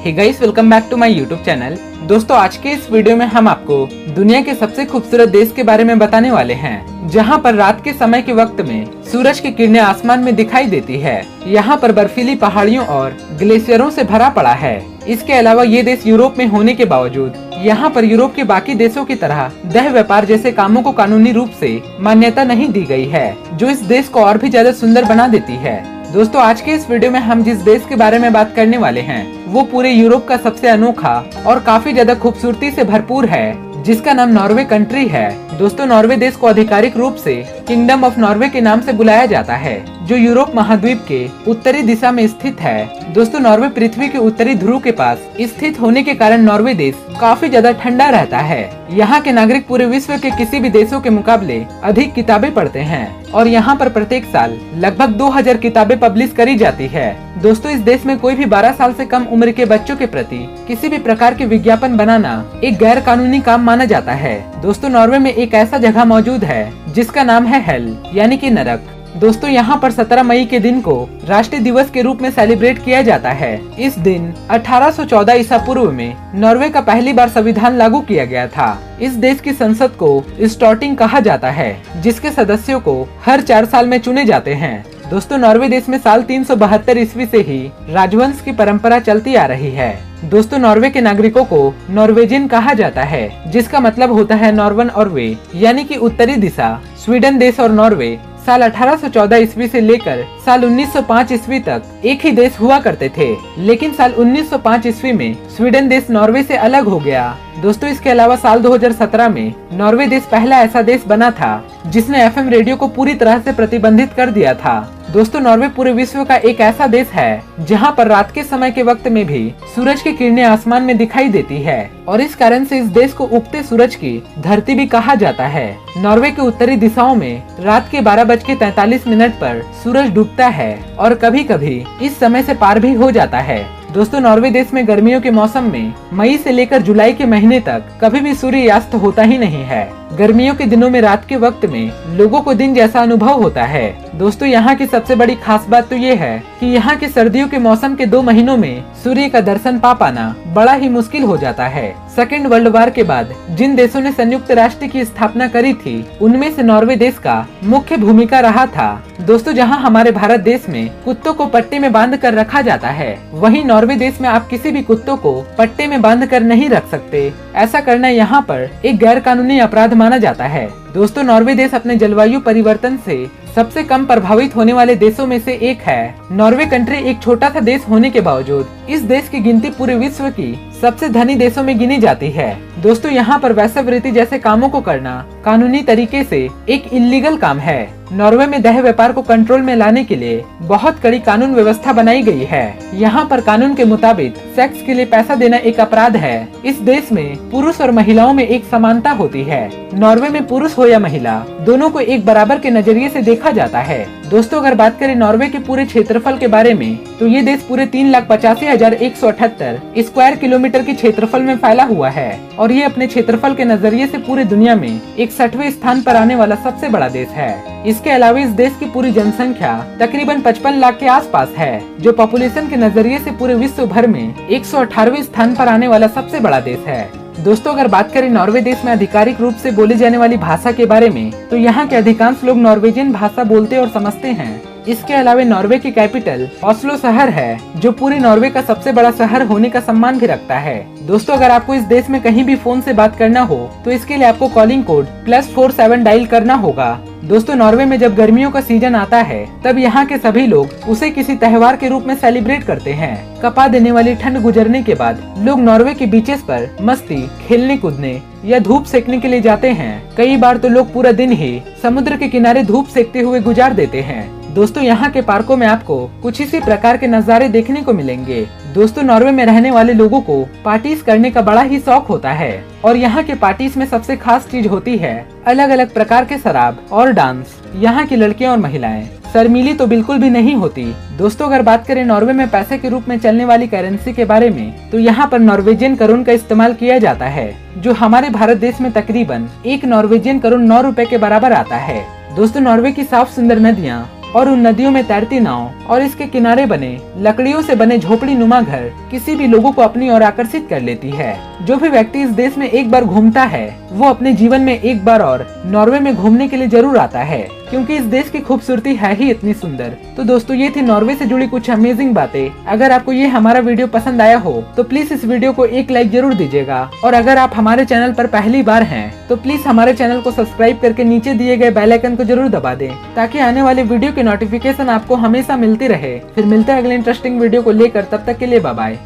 Hey guys, welcome back to my YouTube channel. दोस्तों, आज के इस वीडियो में हम आपको दुनिया के सबसे खूबसूरत देश के बारे में बताने वाले हैं, जहां पर रात के समय के वक्त में सूरज की किरणें आसमान में दिखाई देती है। यहां पर बर्फीली पहाड़ियों और ग्लेशियरों से भरा पड़ा है। इसके अलावा ये देश यूरोप में होने के बावजूद यहाँ पर यूरोप के बाकी देशों की तरह देह व्यापार जैसे कामों को कानूनी रूप से मान्यता नहीं दी गई है, जो इस देश को और भी ज्यादा सुंदर बना देती है। दोस्तों, आज के इस वीडियो में हम जिस देश के बारे में बात करने वाले हैं वो पूरे यूरोप का सबसे अनोखा और काफी ज्यादा खूबसूरती से भरपूर है, जिसका नाम नॉर्वे कंट्री है। दोस्तों, नॉर्वे देश को आधिकारिक रूप से किंगडम ऑफ नॉर्वे के नाम से बुलाया जाता है, जो यूरोप महाद्वीप के उत्तरी दिशा में स्थित है। दोस्तों, नॉर्वे पृथ्वी के उत्तरी ध्रुव के पास स्थित होने के कारण नॉर्वे देश काफी ज्यादा ठंडा रहता है। यहाँ के नागरिक पूरे विश्व के किसी भी देशों के मुकाबले अधिक किताबें पढ़ते हैं और यहाँ पर प्रत्येक साल लगभग 2000 किताबें पब्लिश करी जाती है। दोस्तों, इस देश में कोई भी 12 साल से कम उम्र के बच्चों के प्रति किसी भी प्रकार के विज्ञापन बनाना एक गैर कानूनी काम माना जाता है। दोस्तों, नॉर्वे में एक ऐसा जगह मौजूद है जिसका नाम है हेल यानी कि नरक। दोस्तों, यहाँ पर 17 मई के दिन को राष्ट्रीय दिवस के रूप में सेलिब्रेट किया जाता है। इस दिन 1814 ईसा पूर्व में नॉर्वे का पहली बार संविधान लागू किया गया था। इस देश की संसद को स्टॉर्टिंग कहा जाता है, जिसके सदस्यों को हर 4 साल में चुने जाते हैं। दोस्तों, नॉर्वे देश में साल 372 ईस्वी से ही राजवंश की परंपरा चलती आ रही है। दोस्तों, नॉर्वे के नागरिकों को नॉर्वेजियन कहा जाता है, जिसका मतलब होता है नॉर्वन और वे यानी कि उत्तरी दिशा। स्वीडन देश और नॉर्वे साल 1814 ईस्वी से लेकर साल 1905 ईस्वी तक एक ही देश हुआ करते थे, लेकिन साल 1905 ईस्वी में स्वीडन देश नॉर्वे से अलग हो गया। दोस्तों, इसके अलावा साल 2017 में नॉर्वे देश पहला ऐसा देश बना था जिसने एफएम रेडियो को पूरी तरह से प्रतिबंधित कर दिया था। दोस्तों, नॉर्वे पूरे विश्व का एक ऐसा देश है जहां पर रात के समय के वक्त में भी सूरज की किरणें आसमान में दिखाई देती है और इस कारण से इस देश को उगते सूरज की धरती भी कहा जाता है। नॉर्वे के उत्तरी दिशाओं में रात के 12:43 पर सूरज डूबता है और कभी कभी इस समय से पार भी हो जाता है। दोस्तों, नॉर्वे देश में गर्मियों के मौसम में मई से लेकर जुलाई के महीने तक कभी भी सूर्यास्त होता ही नहीं है। गर्मियों के दिनों में रात के वक्त में लोगों को दिन जैसा अनुभव होता है। दोस्तों, यहाँ की सबसे बड़ी खास बात तो ये है कि यहाँ के सर्दियों के मौसम के 2 महीनों में सूर्य का दर्शन पा पाना बड़ा ही मुश्किल हो जाता है। सेकेंड वर्ल्ड वॉर के बाद जिन देशों ने संयुक्त राष्ट्र की स्थापना करी थी, उनमें से नॉर्वे देश का मुख्य भूमिका रहा था। दोस्तों, जहाँ हमारे भारत देश में कुत्तों को पट्टे में बांध कर रखा जाता है, वहीं नॉर्वे देश में आप किसी भी कुत्तों को पट्टे में बांध कर नहीं रख सकते। ऐसा करना यहाँ पर एक गैर कानूनी अपराध माना जाता है। दोस्तों, नॉर्वे देश अपने जलवायु परिवर्तन से सबसे कम प्रभावित होने वाले देशों में से एक है। नॉर्वे कंट्री एक छोटा सा देश होने के बावजूद इस देश की गिनती पूरे विश्व की सबसे धनी देशों में गिनी जाती है। दोस्तों, यहाँ पर वेश्यावृत्ति जैसे कामों को करना कानूनी तरीके से एक इल्लीगल काम है। नॉर्वे में देह व्यापार को कंट्रोल में लाने के लिए बहुत कड़ी कानून व्यवस्था बनाई गई है। यहाँ पर कानून के मुताबिक सेक्स के लिए पैसा देना एक अपराध है। इस देश में पुरुष और महिलाओं में एक समानता होती है। नॉर्वे में पुरुष हो या महिला, दोनों को एक बराबर के नजरिए से देखा जाता है। दोस्तों, अगर बात करें नॉर्वे के पूरे क्षेत्रफल के बारे में, तो ये देश पूरे 3,85,178 स्क्वायर किलोमीटर के क्षेत्रफल में फैला हुआ है और ये अपने क्षेत्रफल के नजरिए से पूरी दुनिया में 61वें स्थान पर आने वाला सबसे बड़ा देश है। इसके अलावा इस देश की पूरी जनसंख्या तकरीबन 55 लाख के आसपास है, जो पॉपुलेशन के नजरिए से पूरे विश्व भर में 118वें स्थान पर आने वाला सबसे बड़ा देश है। दोस्तों, अगर बात करें नॉर्वे देश में आधिकारिक रूप से बोली जाने वाली भाषा के बारे में, तो यहाँ के अधिकांश लोग नॉर्वेजियन भाषा बोलते और समझते हैं। इसके अलावा नॉर्वे की कैपिटल ऑस्लो शहर है, जो पूरे नॉर्वे का सबसे बड़ा शहर होने का सम्मान भी रखता है। दोस्तों, अगर आपको इस देश में कहीं भी फोन से बात करना हो, तो इसके लिए आपको कॉलिंग कोड +47 डायल करना होगा। दोस्तों, नॉर्वे में जब गर्मियों का सीजन आता है, तब यहाँ के सभी लोग उसे किसी त्योहार के रूप में सेलिब्रेट करते हैं। कपा देने वाली ठंड गुजरने के बाद लोग नॉर्वे के बीचेस पर मस्ती, खेलने कूदने या धूप सेकने के लिए जाते हैं। कई बार तो लोग पूरा दिन ही समुद्र के किनारे धूप सेकते हुए गुजार देते हैं। दोस्तों, यहाँ के पार्कों में आपको कुछ इसी प्रकार के नज़ारे देखने को मिलेंगे। दोस्तों, नॉर्वे में रहने वाले लोगों को पार्टीज करने का बड़ा ही शौक होता है और यहाँ के पार्टीज में सबसे खास चीज होती है अलग अलग प्रकार के शराब और डांस। यहाँ की लड़कियाँ और महिलाएं शर्मीली तो बिल्कुल भी नहीं होती। दोस्तों, अगर बात करें नॉर्वे में पैसे के रूप में चलने वाली करेंसी के बारे में, तो यहाँ पर नॉर्वेजियन करोन का इस्तेमाल किया जाता है, जो हमारे भारत देश में तकरीबन 1 नॉर्वेजियन करोन 9 रुपए के बराबर आता है। दोस्तों, नॉर्वे की साफ सुंदर नदियाँ और उन नदियों में तैरती नाव और इसके किनारे बने लकड़ियों से बने झोपड़ी नुमा घर किसी भी लोगों को अपनी ओर आकर्षित कर लेती है। जो भी व्यक्ति इस देश में एक बार घूमता है वो अपने जीवन में एक बार और नॉर्वे में घूमने के लिए जरूर आता है, क्योंकि इस देश की खूबसूरती है ही इतनी सुंदर। तो दोस्तों ये थी नॉर्वे से जुड़ी कुछ अमेजिंग बातें। अगर आपको ये हमारा वीडियो पसंद आया हो तो प्लीज इस वीडियो को एक लाइक जरूर दीजिएगा, और अगर आप हमारे चैनल पर पहली बार हैं तो प्लीज हमारे चैनल को सब्सक्राइब करके नीचे दिए गए बेल आइकन को जरूर दबा दें, ताकि आने वाले वीडियो की नोटिफिकेशन आपको हमेशा मिलती रहे। फिर मिलते हैं अगले इंटरेस्टिंग वीडियो को लेकर, तब तक के लिए बाय बाय।